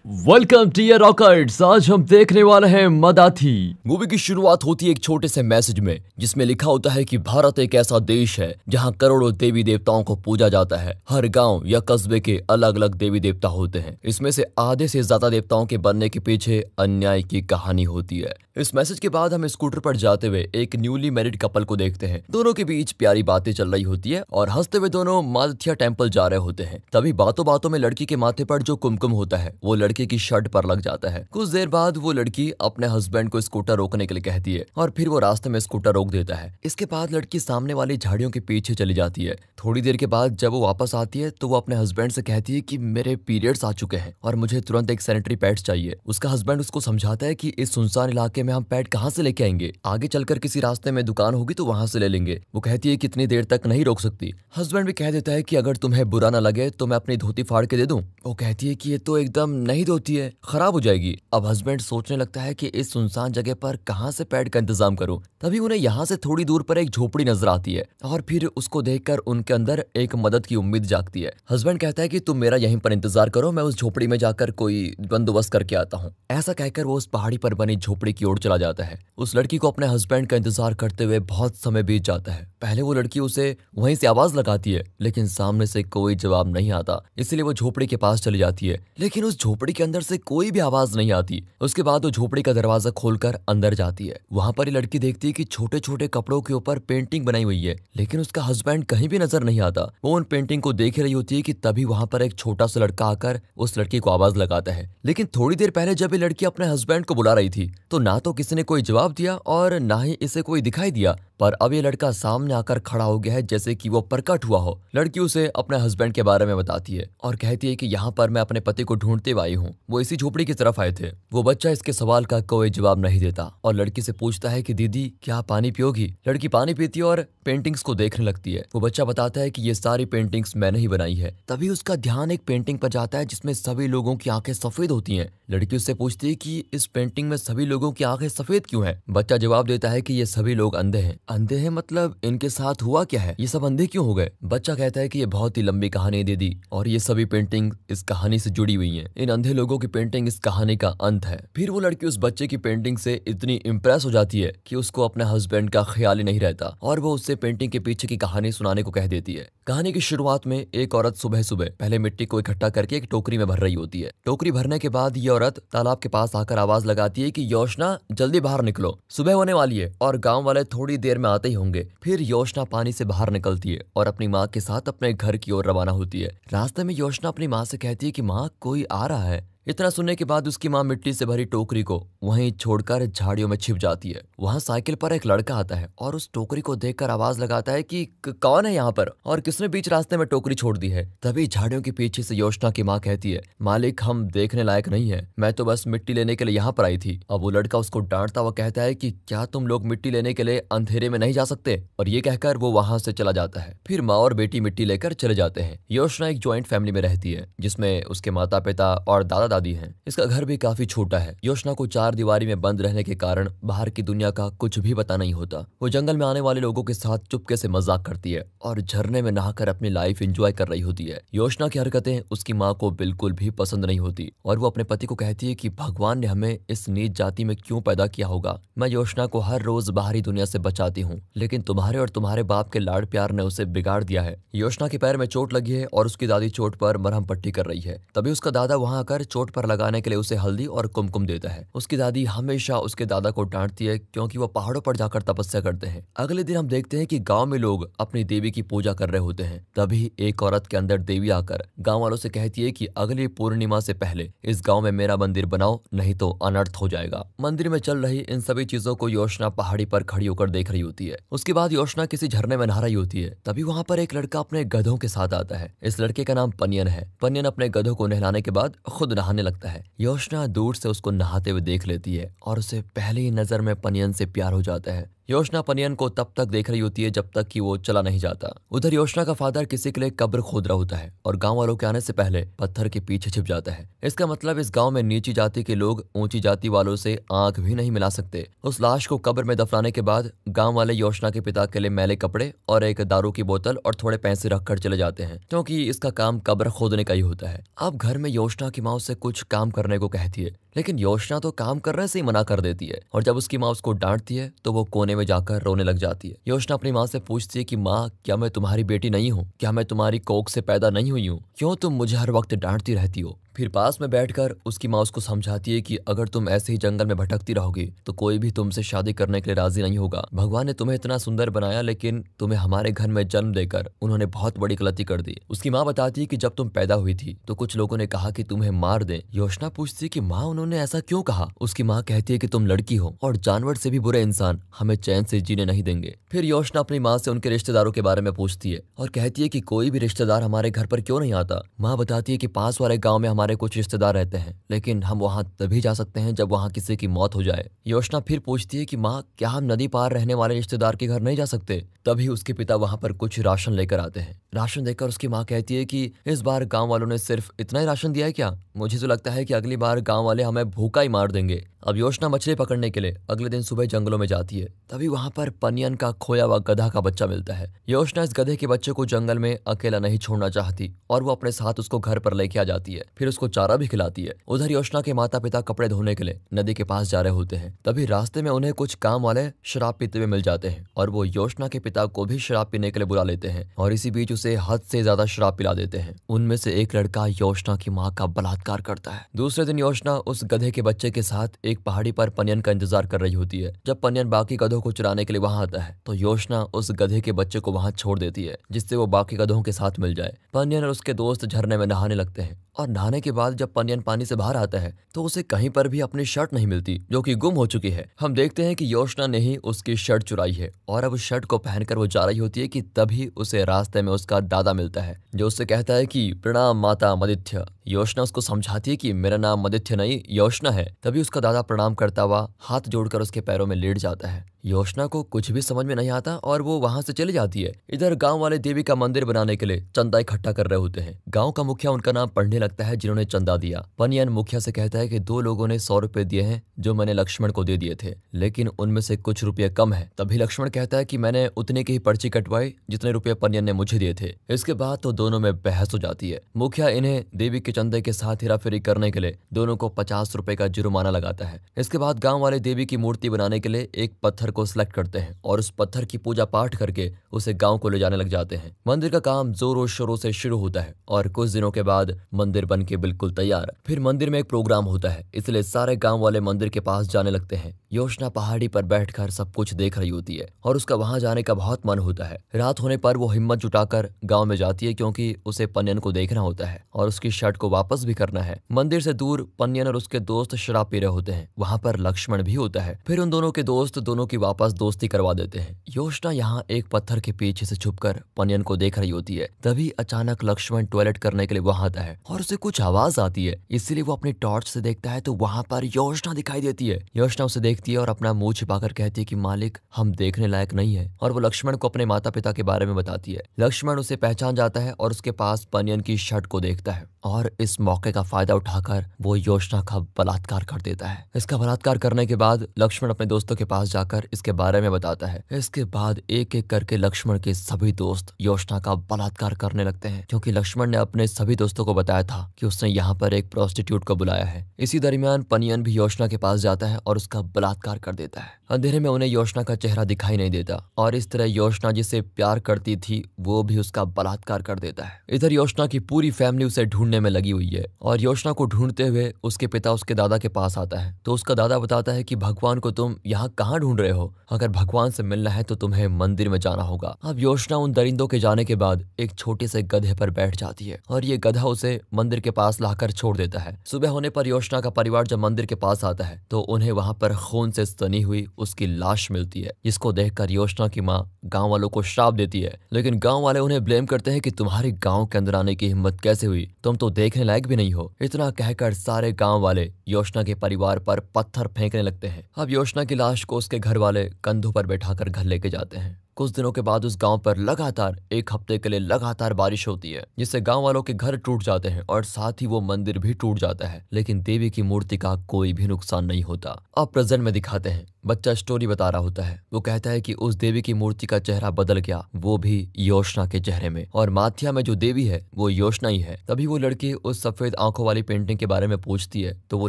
Welcome to your rockets. आज हम देखने वाले हैं मदाथी। मूवी की शुरुआत होती है एक छोटे से मैसेज में, जिसमें लिखा होता है कि भारत एक ऐसा देश है जहां करोड़ों देवी देवताओं को पूजा जाता है। हर गांव या कस्बे के अलग अलग देवी देवता होते हैं। इसमें से आधे से ज्यादा देवताओं के बनने के पीछे अन्याय की कहानी होती है। इस मैसेज के बाद हम स्कूटर पर जाते हुए एक न्यूली मैरिड कपल को देखते हैं। दोनों के बीच प्यारी बातें चल रही होती है और हंसते हुए दोनों मादथिया टेम्पल जा रहे होते हैं। तभी बातों बातों में लड़की के माथे पर जो कुमकुम होता है वो लड़के की शर्ट पर लग जाता है। कुछ देर बाद वो लड़की अपने हस्बैंड को स्कूटर रोकने के लिए कहती है और फिर वो रास्ते में स्कूटर रोक देता है। इसके बाद लड़की सामने वाली झाड़ियों के पीछे चली जाती है। थोड़ी देर के बाद जब वो वापस आती है तो वो अपने हस्बैंड से कहती है कि मेरे पीरियड्स आ चुके हैं और मुझे तुरंत एक सैनिटरी पैड्स चाहिए। उसका हस्बैंड उसको समझाता है कि इस सुनसान इलाके में हम पैड कहाँ से लेके आएंगे, आगे चलकर किसी रास्ते में दुकान होगी तो वहां से ले लेंगे। वो कहती है कितनी देर तक नहीं रोक सकती। हस्बैंड भी कह देता है कि अगर तुम्हें बुरा ना लगे तो मैं अपनी धोती फाड़ के दे दूं। वो कहती है कि ये तो एकदम नहीं धोती है, खराब हो जाएगी। अब हस्बैंड सोचने लगता है कि इस सुनसान जगह पर कहां से पैड का इंतजाम करूं। तभी उन्हें यहाँ से थोड़ी दूर पर एक झोपड़ी नजर आती है और फिर उसको देखकर उनके अंदर एक मदद की उम्मीद जागती है। हस्बैंड कहता है कि तुम मेरा यहीं पर इंतजार करो, मैं उस झोपड़ी में जाकर कोई बंदोबस्त करके आता हूँ। ऐसा कहकर वो उस पहाड़ी पर बनी झोपड़ी की ओर चला जाता है। उस लड़की को अपने हस्बैंड का इंतजार करते हुए बहुत समय बीत जाता है। पहले वो लड़की उसे वहीं से आवाज लगाती है, लेकिन सामने से कोई जवाब नहीं आता। इसलिए वो झोपड़ी के पास चली जाती है, लेकिन उस झोपड़ी के अंदर से कोई भी आवाज नहीं आती। उसके बाद वो झोपड़ी का दरवाजा खोलकर अंदर जाती है। वहां पर ये लड़की देखती है कि छोटे छोटे कपड़ों के ऊपर पेंटिंग बनाई हुई है, लेकिन उसका हस्बैंड कहीं भी नजर नहीं आता। वो उन पेंटिंग को देख रही होती है कि तभी वहां पर एक छोटा सा लड़का आकर उस लड़की को आवाज लगाता है। लेकिन थोड़ी देर पहले जब ये लड़की अपने हस्बैंड को बुला रही थी तो ना तो किसी ने कोई जवाब दिया और ना ही इसे कोई दिखाई दिया। पर अब ये लड़का सामने आकर खड़ा हो गया है जैसे कि वो प्रकट हुआ हो। लड़की उसे अपने हस्बैंड के बारे में बताती है और कहती है कि यहाँ पर मैं अपने पति को ढूंढते हुए आई हूँ, वो इसी झोपड़ी की तरफ आए थे। वो बच्चा इसके सवाल का कोई जवाब नहीं देता और लड़की से पूछता है कि दीदी क्या आप पानी पियोगी। लड़की पानी पीती है और पेंटिंग्स को देखने लगती है। वो बच्चा बताता है कि ये सारी पेंटिंग्स मैंने ही बनाई है। तभी उसका ध्यान एक पेंटिंग पर जाता है जिसमें सभी लोगों की आंखें सफेद होती हैं। लड़की उससे पूछती है कि इस पेंटिंग में सभी लोगों की आंखें सफेद क्यों हैं? बच्चा जवाब देता है कि ये सभी लोग अंधे हैं। अंधे हैं मतलब इनके साथ हुआ क्या है, ये सब अंधे क्यों हो गए? बच्चा कहता है कि ये बहुत ही लंबी कहानी है दीदी और ये सभी पेंटिंग इस कहानी से जुड़ी हुई हैं। इन अंधे लोगों की पेंटिंग इस कहानी का अंत है। फिर वो लड़की उस बच्चे की पेंटिंग से इतनी इम्प्रेस हो जाती है कि उसको अपने हस्बैंड का ख्याल ही नहीं रहता और वो उससे पेंटिंग के पीछे की कहानी सुनाने को कह देती है। कहानी की शुरुआत में एक औरत सुबह सुबह पहले मिट्टी को इकट्ठा करके एक टोकरी में भर रही होती है। टोकरी भरने के बाद ये औरत तालाब के पास आकर आवाज लगाती है कि योशना जल्दी बाहर निकलो, सुबह होने वाली है और गांव वाले थोड़ी देर में आते ही होंगे। फिर योशना पानी से बाहर निकलती है और अपनी माँ के साथ अपने घर की ओर रवाना होती है। रास्ते में योशना अपनी माँ से कहती है कि माँ कोई आ रहा है। इतना सुनने के बाद उसकी माँ मिट्टी से भरी टोकरी को वहीं छोड़कर झाड़ियों में छिप जाती है। वहां साइकिल पर एक लड़का आता है और उस टोकरी को देखकर आवाज लगाता है कि कौन है यहाँ पर और किसने बीच रास्ते में टोकरी छोड़ दी है। तभी झाड़ियों के पीछे से योशना की माँ कहती है मालिक हम देखने लायक नहीं है, मैं तो बस मिट्टी लेने के लिए यहाँ पर आई थी। अब वो लड़का उसको डांटता हुआ कहता है कि क्या तुम लोग मिट्टी लेने के लिए अंधेरे में नहीं जा सकते, और ये कहकर वो वहां से चला जाता है। फिर माँ और बेटी मिट्टी लेकर चले जाते हैं। योशना एक ज्वाइंट फैमिली में रहती है जिसमें उसके माता पिता और दादा दादी हैं। इसका घर भी काफी छोटा है। योशना को चार दीवारी में बंद रहने के कारण बाहर की दुनिया का कुछ भी पता नहीं होता। वो जंगल में आने वाले लोगों के साथ चुपके से मजाक करती है और झरने में नहाकर अपनी लाइफ एंजॉय कर रही होती है। योशना की हरकतें उसकी माँ को बिल्कुल भी पसंद नहीं होती और वो अपने पति को कहती है कि भगवान ने हमें इस नीच जाति में क्यों पैदा किया होगा। मैं योशना को हर रोज बाहरी दुनिया से बचाती हूँ, लेकिन तुम्हारे और तुम्हारे बाप के लाड़ प्यार ने उसे बिगाड़ दिया है। योशना के पैर में चोट लगी है और उसकी दादी चोट पर मरहम पट्टी कर रही है। तभी उसका दादा वहां आकर चोट पर लगाने के लिए उसे हल्दी और कुमकुम देता है। उसकी दादी हमेशा उसके दादा को डांटती है क्योंकि वो पहाड़ों पर जाकर तपस्या करते हैं। अगले दिन हम देखते हैं कि गांव में लोग अपनी देवी की पूजा कर रहे होते हैं। तभी एक औरत के अंदर देवी आकर गांव वालों से कहती है कि अगली पूर्णिमा से पहले इस गांव में मेरा मंदिर बनाओ, नहीं तो अनर्थ हो जाएगा। मंदिर में चल रही इन सभी चीजों को योशना पहाड़ी पर खड़ी होकर देख रही होती है। उसके बाद योशना किसी झरने में नहा रही होती है। तभी वहां पर एक लड़का अपने गधों के साथ आता है। इस लड़के का नाम पनियन है। पनियन अपने गधों को नहलाने के बाद खुद नहाने लगता है। योशना दूर से उसको नहाते हुए देख लेती है और उसे पहली ही नजर में पनियन से प्यार हो जाता है। योशना पनियन को तब तक देख रही होती है जब तक कि वो चला नहीं जाता। उधर योशना का फादर किसी के लिए कब्र खोद रहा होता है और गांव वालों के आने से पहले पत्थर के पीछे छिप जाता है। इसका मतलब इस गांव में नीची जाति के लोग ऊंची जाति वालों से आंख भी नहीं मिला सकते। उस लाश को कब्र में दफनाने के बाद गांव वाले योशना के पिता के लिए मैले कपड़े और एक दारू की बोतल और थोड़े पैसे रखकर चले जाते हैं, क्योंकि इसका काम कब्र खोदने का ही होता है। अब घर में योशना की माँ उससे कुछ काम करने को कहती है, लेकिन योशना तो काम करने से ही मना कर देती है और जब उसकी माँ उसको डांटती है तो वो कोने में जाकर रोने लग जाती है। योशना अपनी माँ से पूछती है कि माँ, क्या मैं तुम्हारी बेटी नहीं हूँ? क्या मैं तुम्हारी कोख से पैदा नहीं हुई हूँ? क्यों तुम मुझे हर वक्त डांटती रहती हो? फिर पास में बैठकर उसकी माँ उसको समझाती है कि अगर तुम ऐसे ही जंगल में भटकती रहोगी तो कोई भी तुमसे शादी करने के लिए राजी नहीं होगा। भगवान ने तुम्हें इतना सुंदर बनाया, लेकिन तुम्हें हमारे घर में जन्म देकर उन्होंने बहुत बड़ी गलती कर दी। उसकी माँ बताती है कि जब तुम पैदा हुई थी तो कुछ लोगों ने कहा कि तुम्हें मार दें। योशना पूछती है कि माँ, उन्होंने ऐसा क्यों कहा? उसकी माँ कहती है कि तुम लड़की हो और जानवर से भी बुरे इंसान हमें चैन से जीने नहीं देंगे। फिर योशना अपनी माँ से उनके रिश्तेदारों के बारे में पूछती है और कहती है कि कोई भी रिश्तेदार हमारे घर पर क्यों नहीं आता। माँ बताती है कि पास वाले गाँव में हमारे कुछ रिश्तेदार रहते हैं, लेकिन हम वहाँ तभी जा सकते हैं जब वहाँ किसी की मौत हो जाए। योशना फिर पूछती है कि माँ, क्या हम नदी पार रहने वाले रिश्तेदार के घर नहीं जा सकते? तभी उसके पिता वहाँ पर कुछ राशन लेकर आते हैं। राशन देकर उसकी माँ कहती है कि इस बार गांव वालों ने सिर्फ इतना ही राशन दिया है क्या? मुझे तो लगता है कि अगली बार गांव वाले हमें भूखा ही मार देंगे। अब योशना मछली पकड़ने के लिए अगले दिन सुबह जंगलों में जाती है। तभी वहां पर पनियन का खोया हुआ गधा का बच्चा मिलता है। योशना इस गधे के बच्चे को जंगल में अकेला नहीं छोड़ना चाहती और वो अपने साथ उसको घर पर लेके आ जाती है, फिर उसको चारा भी खिलाती है। उधर योशना के माता पिता कपड़े धोने के लिए नदी के पास जा रहे होते हैं। तभी रास्ते में उन्हें कुछ काम वाले शराब पीते हुए मिल जाते हैं और वो योशना के पिता को भी शराब पीने के लिए बुला लेते हैं और इसी बीच उसे हद से ज्यादा शराब पिला देते हैं। उनमें से एक लड़का योशना की माँ का बलात्कार करता है। दूसरे दिन योशना उस गधे के बच्चे के साथ एक पहाड़ी पर पनियन का इंतजार कर रही होती है। जब पनियन बाकी गधों को चुराने के लिए वहां आता है तो योशना उस गधे के बच्चे को वहां छोड़ देती है, जिससे वो बाकी गधों के साथ मिल जाए। पनियन और उसके दोस्त झरने में नहाने लगते हैं और नहाने के बाद जब पनियन पानी से बाहर आता है तो उसे कहीं पर भी अपनी शर्ट नहीं मिलती, जो कि गुम हो चुकी है। हम देखते हैं कि योशना ने ही उसकी शर्ट चुराई है और अब उस शर्ट को पहनकर वो जा रही होती है कि तभी उसे रास्ते में उसका दादा मिलता है, जो उससे कहता है कि प्रणाम माता मदित्य। योशना उसको समझाती है कि मेरा नाम मदित्य नहीं योशना है। तभी उसका दादा प्रणाम करता हुआ हाथ जोड़कर उसके पैरों में लेट जाता है। योशना को कुछ भी समझ में नहीं आता और वो वहां से चली जाती है। इधर गांव वाले देवी का मंदिर बनाने के लिए चंदा इकट्ठा कर रहे होते हैं। गांव का मुखिया उनका नाम पढ़ने लगता है जिन्होंने चंदा दिया। पनियन मुखिया से कहता है कि 2 लोगों ने 100 रुपए दिए हैं जो मैंने लक्ष्मण को दे दिए थे, लेकिन उनमें से कुछ रुपये कम है। तभी लक्ष्मण कहता है कि मैंने उतने की ही पर्ची कटवाई जितने रुपये पनियन ने मुझे दिए थे। इसके बाद तो दोनों में बहस हो जाती है। मुखिया इन्हें देवी के चंदे के साथ हेराफेरी करने के लिए दोनों को 50 रुपए का जुर्माना लगाता है। इसके बाद गाँव वाले देवी की मूर्ति बनाने के लिए एक पत्थर को सिलेक्ट करते हैं और उस पत्थर की पूजा पाठ करके उसे गांव को ले जाने लग जाते हैं। मंदिर का काम जोरों शोरों से शुरू होता है और कुछ दिनों के बाद मंदिर बन के बिल्कुल तैयार। फिर मंदिर में एक प्रोग्राम होता है, इसलिए सारे गांव वाले मंदिर के पास जाने लगते हैं। योशना पहाड़ी पर बैठकर सब कुछ देख रही होती है और उसका वहां जाने का बहुत मन होता है। रात होने पर वो हिम्मत जुटाकर गांव में जाती है, क्योंकि उसे पनियन को देखना होता है और उसकी शर्ट को वापस भी करना है। मंदिर से दूर पनियन और उसके दोस्त शराब पी रहे होते हैं। वहां पर लक्ष्मण भी होता है। फिर उन दोनों के दोस्त दोनों की वापस दोस्ती करवा देते हैं। योशना यहाँ एक पत्थर के पीछे से छुपकर पनियन को देख रही होती है। तभी अचानक लक्ष्मण टॉयलेट करने के लिए वहां आता है और उसे कुछ आवाज आती है, इसलिए वो अपनी टॉर्च से देखता है तो वहां पर योशना दिखाई देती है। योशना उसे देखती है और अपना मुंह छिपाकर कहती है कि मालिक, हम देखने लायक नहीं है, और वो लक्ष्मण को अपने माता पिता के बारे में बताती है। लक्ष्मण उसे पहचान जाता है और उसके पास पनियन की शर्ट को देखता है और इस मौके का फायदा उठाकर वो योशना का बलात्कार कर देता है। इसका बलात्कार करने के बाद लक्ष्मण अपने दोस्तों के पास जाकर इसके बारे में बताता है। इसके बाद एक एक करके लक्ष्मण के सभी दोस्त योशना का बलात्कार करने लगते हैं, क्योंकि लक्ष्मण ने अपने सभी दोस्तों को बताया था कि उसने यहाँ पर एक प्रोस्टिट्यूट को बुलाया है। इसी दरमियान पनियन भी योशना के पास जाता है और उसका बलात्कार कर देता है। अंधेरे में उन्हें योशना का चेहरा दिखाई नहीं देता और इस तरह योशना जिसे प्यार करती थी वो भी उसका बलात्कार कर देता है। इधर योशना की पूरी फैमिली उसे ढूंढने में लगी हुई है और योशना को ढूंढते हुए उसके पिता उसके दादा के पास आता है। तो उसका दादा बताता है कि भगवान को तुम यहाँ कहाँ ढूंढ रहे हो? अगर भगवान से मिलना है तो तुम्हें मंदिर में जाना होगा। अब योशना उन दरिंदों के जाने के बाद एक छोटे से गधे पर बैठ जाती है और ये गधा उसे मंदिर के पास लाकर छोड़ देता है। सुबह होने पर योशना का परिवार जब मंदिर के पास आता है तो उन्हें वहां पर खून से सनी हुई उसकी लाश मिलती है, जिसको देखकर योशना की माँ गाँव वालों को श्राप देती है। लेकिन गाँव वाले उन्हें ब्लेम करते हैं कि तुम्हारे गाँव के अंदर आने की हिम्मत कैसे हुई, तुम तो देखने लायक भी नहीं हो। इतना कहकर सारे गाँव वाले योशना के परिवार पर पत्थर फेंकने लगते हैं। अब योशना की लाश को उसके घर वाले वाले कंधों पर बैठाकर घर लेके जाते हैं। कुछ दिनों के बाद उस गांव पर लगातार 1 हफ्ते के लिए लगातार बारिश होती है, जिससे गांव वालों के घर टूट जाते हैं और साथ ही वो मंदिर भी टूट जाता है, लेकिन देवी की मूर्ति का कोई भी नुकसान नहीं होता। अब प्रेजेंट में दिखाते हैं, बच्चा स्टोरी बता रहा होता है। वो कहता है कि उस देवी की मूर्ति का चेहरा बदल गया, वो भी योशना के चेहरे में, और माथिया में जो देवी है वो योशना ही है। तभी वो लड़की उस सफेद आंखों वाली पेंटिंग के बारे में पूछती है, तो वो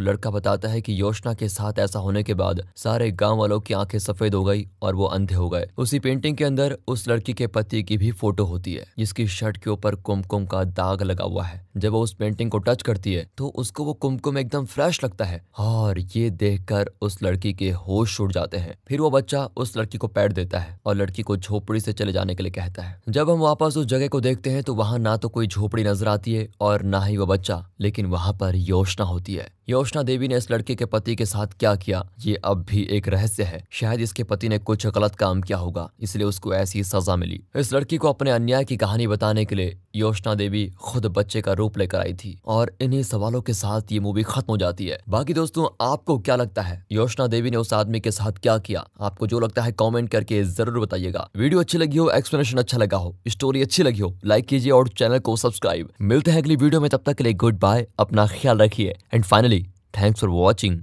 लड़का बताता है कि योशना के साथ ऐसा होने के बाद सारे गांव वालों की आंखें सफेद हो गई और वो अंधे हो गए। उसी पेंटिंग के अंदर उस लड़की के पति की भी फोटो होती है, जिसकी शर्ट के ऊपर कुमकुम का दाग लगा हुआ है। जब वो उस पेंटिंग को टच करती है तो उसको वो कुमकुम एकदम फ्रेश लगता है, और ये देखकर उस लड़की के होश उड़ जाते हैं। फिर वो बच्चा उस लड़की को पैर देता है और लड़की को झोपड़ी से चले जाने के लिए कहता है। जब हम वापस उस जगह को देखते हैं तो वहां ना तो कोई झोपड़ी नजर आती है और ना ही वो बच्चा, लेकिन वहां पर योशना होती है। योशना देवी ने इस लड़के के पति के साथ क्या किया, ये अब भी एक रहस्य है। शायद इसके पति ने कुछ गलत काम किया होगा, इसलिए उसको ऐसी सजा मिली। इस लड़की को अपने अन्याय की कहानी बताने के लिए योशना देवी खुद बच्चे का रूप लेकर आई थी, और इन्हीं सवालों के साथ ये मूवी खत्म हो जाती है। बाकी दोस्तों, आपको क्या लगता है योशना देवी ने उस आदमी के साथ क्या किया? आपको जो लगता है कमेंट करके जरूर बताइएगा। वीडियो अच्छी लगी हो, एक्सप्लेनेशन अच्छा लगा हो, स्टोरी अच्छी लगी हो, लाइक कीजिए और चैनल को सब्सक्राइब। मिलते हैं अगली वीडियो में, तब तक के लिए गुड बाय, अपना ख्याल रखिए and finally thanks for watching.